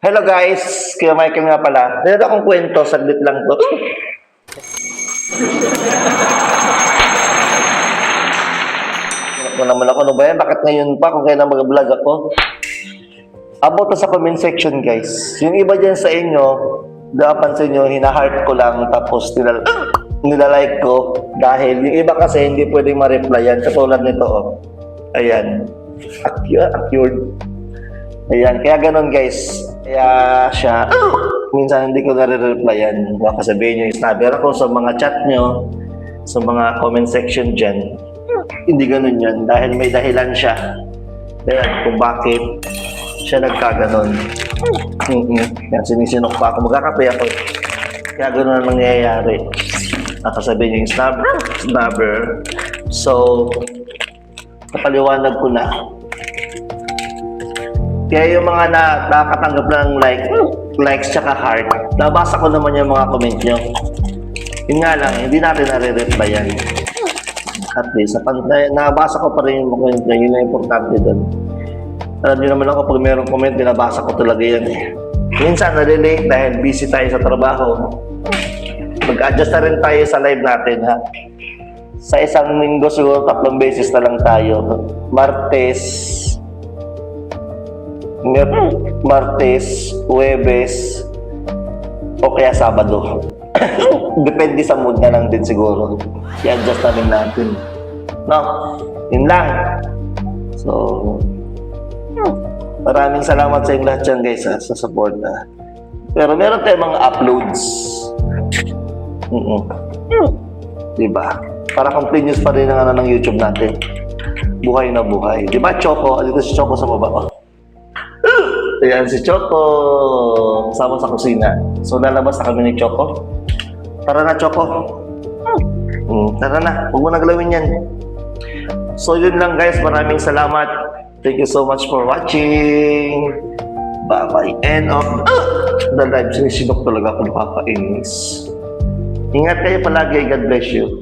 Hello guys, kaya Michael nga pala. Meron akong kwento, saglit lang to. Ano naman ako, ano ba yan? Bakit ngayon pa kung kaya na mag-vlog ako? About to sa comment section guys. Yung iba dyan sa inyo, napansin nyo, hina-heart ko lang tapos nilalike ko. Dahil yung iba kasi hindi pwedeng ma-replyan. Katulad nito, oh. Ayan. Accured. Ayan, kaya ganun guys. Kaya siya, minsan hindi ko nare-replyan. Baka sabihin nyo, snubber ako sa mga chat nyo, sa mga comment section dyan. Hindi ganun yan, dahil may dahilan siya. Ayan, kung bakit siya nagkaganon. Yan, sinisinok pa ako, magkakape ako. Kaya ganun ang nangyayari. Nakasabihin nyo yung snubber. So, napaliwanag ko na. Kaya yung mga nakakatanggap ng likes tsaka heart, nabasa ko naman yung mga comment nyo. Yun nga lang, hindi natin nare-replyan. At least, nabasa ko pa rin yung comment nyo, yun ang importante doon. Alam nyo naman ako, pag mayroong comment, binabasa ko talaga yan eh. Minsan, nalilate dahil busy tayo sa trabaho. Mag-adjust na rin tayo sa live natin, ha. Sa isang linggo, siguro 3 beses na lang tayo. Martes, Huwebes, o kaya Sabado. Depende sa mood na lang din siguro. I-adjust na rin natin. No? Yun lang. So, maraming salamat sa inyo lahat dyan guys sa support. Pero meron tayong mga uploads. Diba? Para continuous pa rin ang ng YouTube natin. Buhay na buhay. Diba Choco? Dito si Choco sa baba ko. Ayan si Choco. Kasama sa kusina. So lalabas na kami ni Choco. Tara na Choco. Tara na. Huwag mo naglawin yan. So yun lang guys. Maraming salamat. Thank you so much for watching. Bye-bye. End of the live. Sinisinok talaga ako nakakainis. Ingat kayo palagi. God bless you.